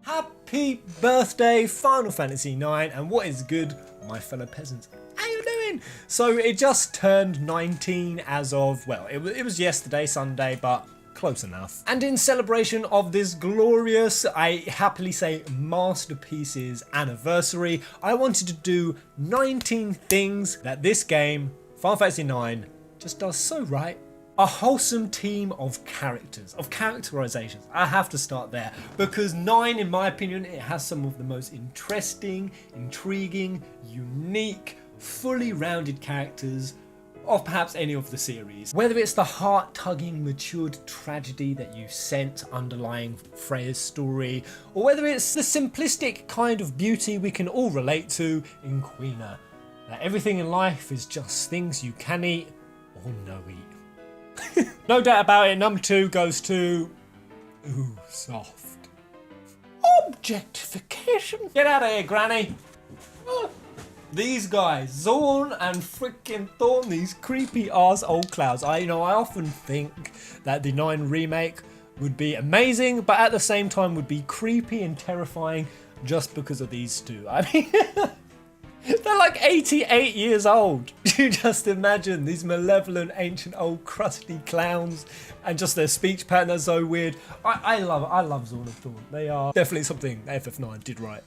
Happy birthday, Final Fantasy IX, and what is good, my fellow peasants? How you doing? So it just turned 19 as of, well, it was yesterday, Sunday, but close enough. And in celebration of this glorious, I happily say, masterpiece's anniversary, I wanted to do 19 things that this game, Final Fantasy IX, just does so right. A wholesome team of characters, of characterizations. I have to start there because 9, in my opinion, it has some of the most interesting, intriguing, unique, fully rounded characters of perhaps any of the series. Whether it's the heart-tugging, matured tragedy that you sense underlying Freya's story, or whether it's the simplistic kind of beauty we can all relate to in Quina. That everything in life is just things you can eat or no eat. No doubt about it, number 2 goes to... ooh, soft. Objectification. Get out of here, Granny. Oh. These guys, Zorn and freaking Thorn, these creepy ass old clouds. I often think that the 9 remake would be amazing, but at the same time would be creepy and terrifying just because of these two. I mean... they're like 88 years old. You just imagine these malevolent, ancient, old, crusty clowns, and just their speech pattern is so weird. I love Zorn and Thorn. They are definitely something FF9 did right.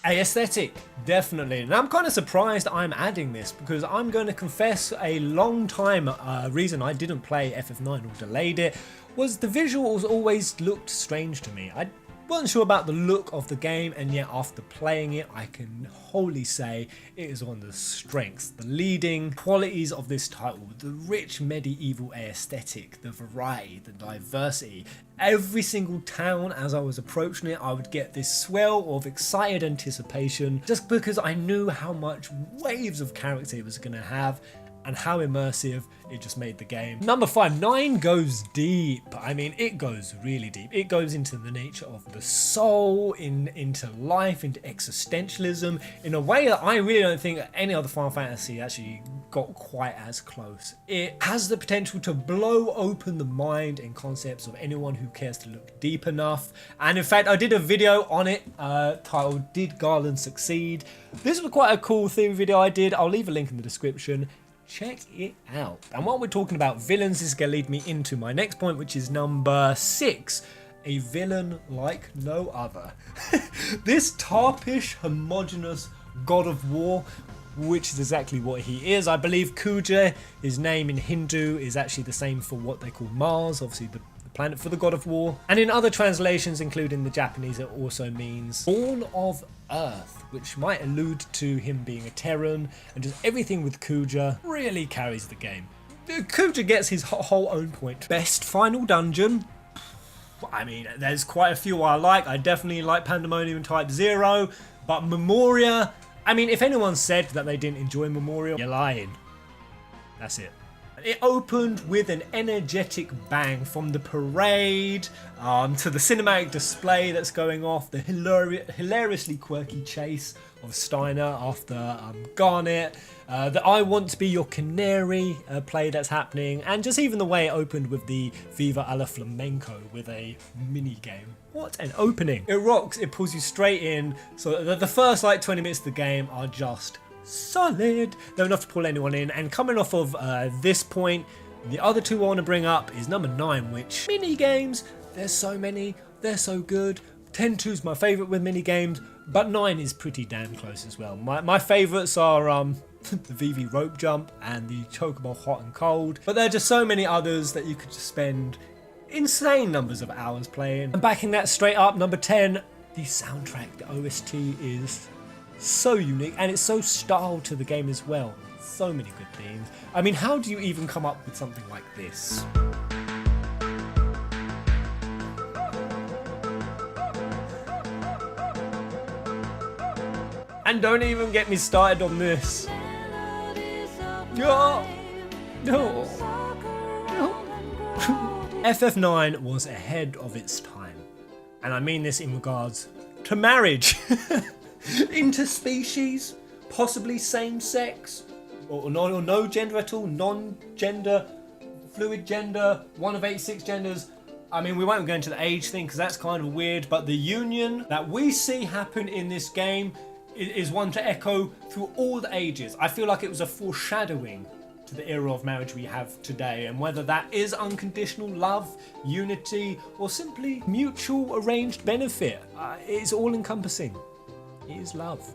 A aesthetic, definitely. And I'm kind of surprised I'm adding this because I'm going to confess a long time reason I didn't play FF9 or delayed it was the visuals always looked strange to me. I wasn't sure about the look of the game, and yet after playing it I can wholly say it is one of the strengths, the leading qualities of this title, the rich medieval aesthetic, the variety, the diversity. Every single town as I was approaching it I would get this swell of excited anticipation just because I knew how much waves of character it was going to have and how immersive it just made the game. Number 5, 9 goes deep. I mean, it goes really deep. It goes into the nature of the soul, into life, into existentialism, in a way that I really don't think any other Final Fantasy actually got quite as close. It has the potential to blow open the mind and concepts of anyone who cares to look deep enough. And in fact, I did a video on it titled, Did Garland Succeed? This was quite a cool theory video I did. I'll leave a link in the description. Check it out. And while we're talking about villains, this is going to lead me into my next point, which is number 6. A villain like no other. This tarpish, homogeneous god of war, which is exactly what he is. I believe Kuja, his name in Hindu, is actually the same for what they call Mars, obviously the planet for the god of war. And in other translations, including the Japanese, it also means born of earth, which might allude to him being a Terran, and just everything with Kuja really carries the game. Kuja gets his whole own point. Best final dungeon? I mean, there's quite a few I like. I definitely like Pandemonium Type 0, but Memoria, I mean, if anyone said that they didn't enjoy Memoria, you're lying. That's it. It opened with an energetic bang, from the parade to the cinematic display that's going off, the hilariously quirky chase of Steiner after Garnet, the I Want to Be Your Canary play that's happening, and just even the way it opened with the Viva a la Flamenco with a mini game. What an opening. It rocks, it pulls you straight in, so the first like 20 minutes of the game are just solid. They're enough to pull anyone in. And coming off of this point, the other two I want to bring up is number 9, which mini games, there's so many, they're so good. 10-2 is my favourite with mini games, but 9 is pretty damn close as well. My favourites are the VV rope jump and the Chocobo hot and cold, but there are just so many others that you could just spend insane numbers of hours playing. And backing that straight up, number 10, the soundtrack, the OST is so unique, and it's so styled to the game as well. So many good themes. I mean, how do you even come up with something like this? And don't even get me started on this. No. FF9 was ahead of its time, and I mean this in regards to marriage. Interspecies, possibly same sex, or no gender at all, non-gender, fluid gender, one of 86 genders, I mean, we won't go into the age thing because that's kind of weird, but the union that we see happen in this game is one to echo through all the ages. I feel like it was a foreshadowing to the era of marriage we have today, and whether that is unconditional love, unity, or simply mutual arranged benefit, it's all encompassing. It is love.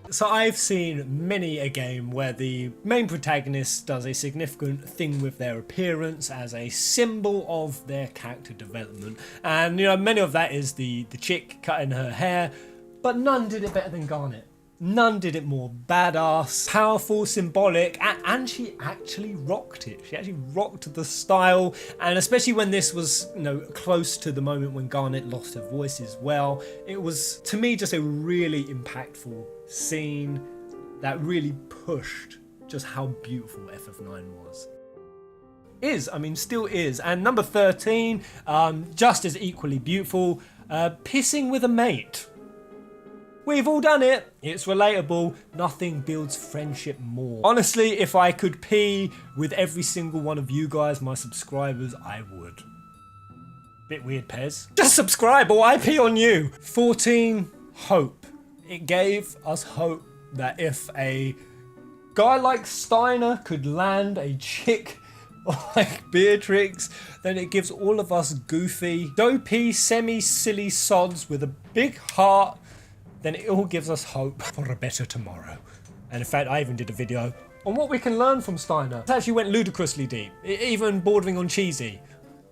So I've seen many a game where the main protagonist does a significant thing with their appearance as a symbol of their character development, and you know, many of that is the chick cutting her hair, but none did it better than Garnet. None did it more badass, powerful, symbolic, and she actually rocked it. She actually rocked the style, and especially when this was, you know, close to the moment when Garnet lost her voice as well. It was, to me, just a really impactful scene that really pushed just how beautiful FF9 was. Still is. And number 13, just as equally beautiful, pissing with a mate. We've all done it. It's relatable. Nothing builds friendship more. Honestly, if I could pee with every single one of you guys, my subscribers, I would. Bit weird, Pez. Just subscribe or I pee on you. 14, hope. It gave us hope that if a guy like Steiner could land a chick like Beatrix, then it gives all of us goofy, dopey, semi-silly sods with a big heart, then it all gives us hope for a better tomorrow. And in fact, I even did a video on what we can learn from Steiner. It actually went ludicrously deep, even bordering on cheesy.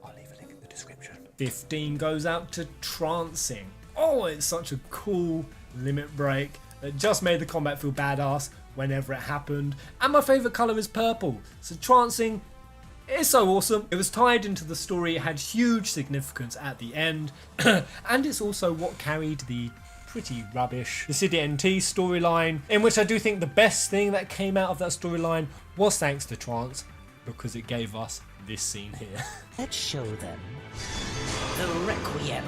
I'll leave a link in the description. 15 goes out to trancing. Oh, it's such a cool limit break. It just made the combat feel badass whenever it happened. And my favourite colour is purple. So trancing is so awesome. It was tied into the story, it had huge significance at the end. And it's also what carried the pretty rubbish the City NT storyline, in which I do think the best thing that came out of that storyline was thanks to Trance, because it gave us this scene here. Let's show them the Requiem.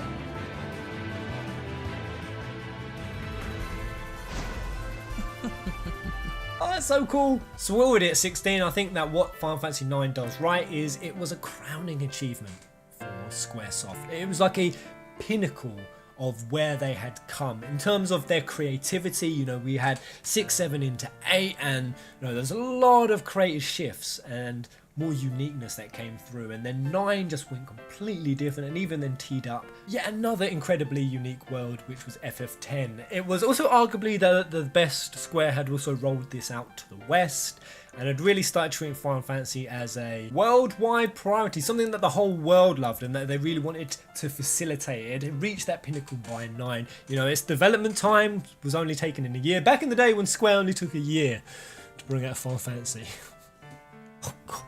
Oh, that's so cool. So we're already at 16. I think that what Final Fantasy IX does right is it was a crowning achievement for Squaresoft. It was like a pinnacle of where they had come in terms of their creativity. You know, we had 6, 7 into 8, and you know, there's a lot of creative shifts and more uniqueness that came through, and then 9 just went completely different, and even then teed up yet another incredibly unique world, which was FF10. It was also arguably the best Square had also rolled this out to the West, and had really started treating Final Fantasy as a worldwide priority, something that the whole world loved and that they really wanted to facilitate. It had reached that pinnacle by 9. You know, its development time was only taken in a year, back in the day when Square only took a year to bring out Final Fantasy. Oh god,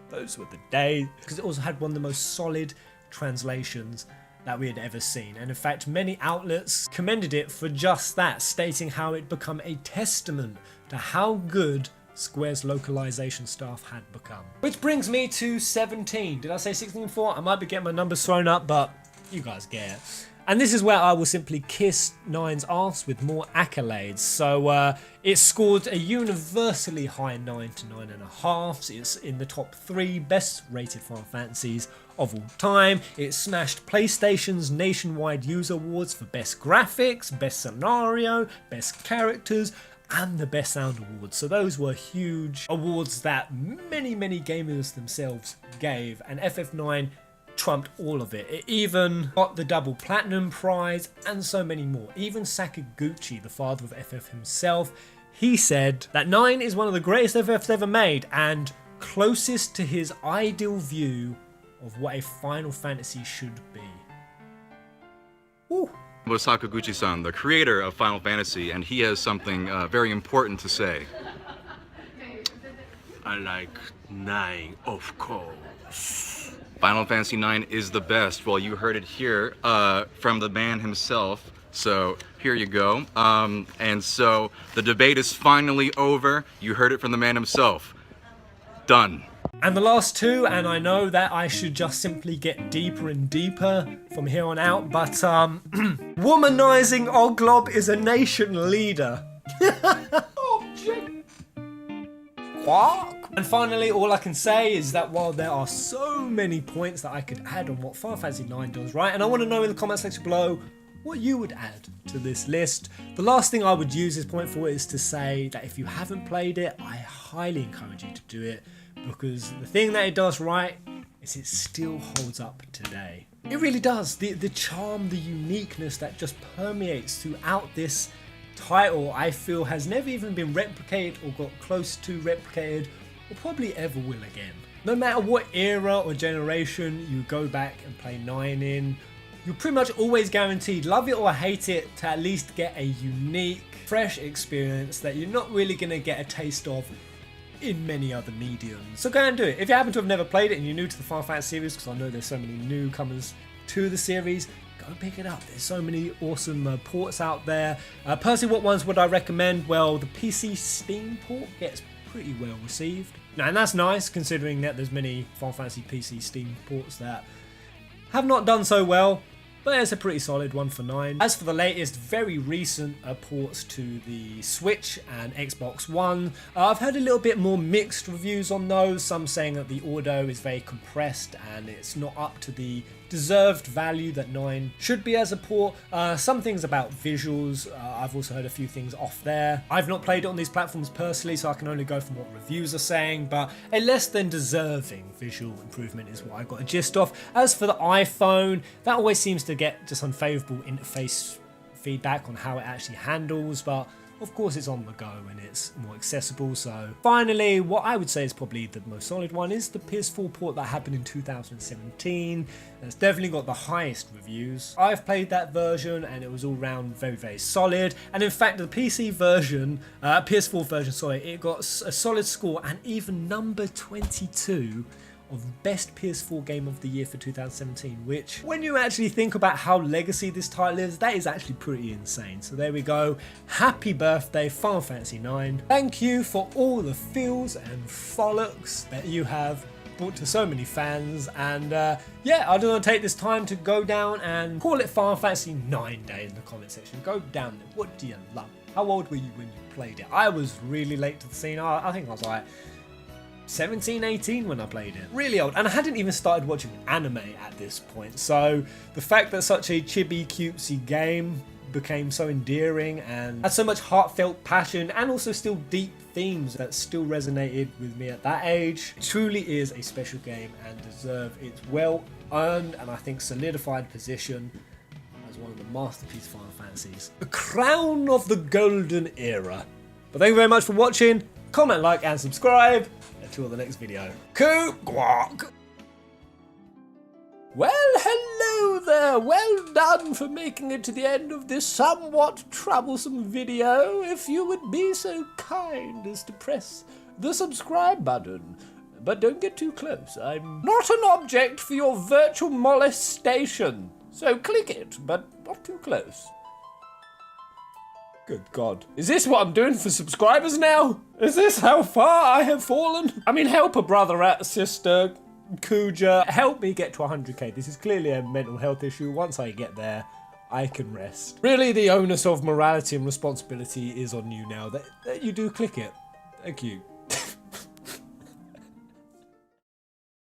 those were the days. Because it also had one of the most solid translations that we had ever seen, and in fact many outlets commended it for just that, stating how it become a testament to how good Square's localization staff had become. Which brings me to 17. Did I say 16 before? I might be getting my numbers thrown up, but you guys get it. And this is where I will simply kiss 9's arse with more accolades. So it scored a universally high 9 to 9.5. It's in the top 3 best rated Final Fantasies of all time. It smashed PlayStation's nationwide user awards for best graphics, best scenario, best characters, and the Best Sound Awards. So those were huge awards that many gamers themselves gave, and FF9 trumped all of it. It even got the double platinum prize and so many more. Even Sakaguchi, the father of FF himself, he said that 9 is one of the greatest FFs ever made and closest to his ideal view of what a Final Fantasy should be. Ooh. Was Sakaguchi-san, the creator of Final Fantasy, and he has something very important to say. I like 9, of course. Final Fantasy IX is the best. Well, you heard it here from the man himself. So here you go. And so the debate is finally over. You heard it from the man himself. Done. And the last 2, and I know that I should just simply get deeper and deeper from here on out, but womanizing Oglob is a nation leader. Object. Quark. And finally, all I can say is that while there are so many points that I could add on what Final Fantasy IX does right, and I want to know in the comment section below what you would add to this list. The last thing I would use this point for is to say that if you haven't played it, I highly encourage you to do it, because the thing that it does right is it still holds up today. It really does. The charm, the uniqueness that just permeates throughout this title, I feel has never even been replicated or got close to replicated, or probably ever will again. No matter what era or generation you go back and play 9 in, you're pretty much always guaranteed, love it or hate it, to at least get a unique, fresh experience that you're not really going to get a taste of in many other mediums. So go and do it. If you happen to have never played it and you're new to the Final Fantasy series, because I know there's so many newcomers to the series, go pick it up. There's so many awesome ports out there. Personally, what ones would I recommend? Well, the PC Steam port gets pretty well received. Now, and that's nice considering that there's many Final Fantasy PC Steam ports that have not done so well, but it's a pretty solid one for 9. As for the latest, very recent ports to the Switch and Xbox One, I've heard a little bit more mixed reviews on those. Some saying that the audio is very compressed and it's not up to the deserved value that 9 should be as a port. Some things about visuals, I've also heard a few things off there. I've not played it on these platforms personally, so I can only go from what reviews are saying, but a less than deserving visual improvement is what I got a gist of. As for the iPhone, that always seems to get just unfavorable interface feedback on how it actually handles, but of course it's on the go and it's more accessible. So finally, what I would say is probably the most solid one is the PS4 port that happened in 2017. That's definitely got the highest reviews. I've played that version and it was all round very, very solid. And in fact, the PC version, PS4 version, sorry, it got a solid score and even number 22 of best PS4 game of the year for 2017, which when you actually think about how legacy this title is, that is actually pretty insane. So there we go. Happy birthday, Final Fantasy IX. Thank you for all the feels and frolics that you have brought to so many fans, and yeah, I do want to take this time to go down and call it Final Fantasy IX Day in the comment section. Go down there. What do you love? How old were you when you played it? I was really late to the scene. I think I was like 17, 18 when I played it. Really old. And I hadn't even started watching anime at this point. So the fact that such a chibi cutesy game became so endearing and had so much heartfelt passion and also still deep themes that still resonated with me at that age, truly is a special game and deserve its well earned and I think solidified position as one of the masterpiece Final Fantasies. The crown of the golden era. But thank you very much for watching. Comment, like and subscribe. Until the next video. Guac. Well, hello there. Well done for making it to the end of this somewhat troublesome video. If you would be so kind as to press the subscribe button. But don't get too close. I'm not an object for your virtual molestation. So click it, but not too close. Good God. Is this what I'm doing for subscribers now? Is this how far I have fallen? I mean, help a brother out, sister, Kuja. Help me get to 100k. This is clearly a mental health issue. Once I get there, I can rest. Really, the onus of morality and responsibility is on you now that you do click it. Thank you.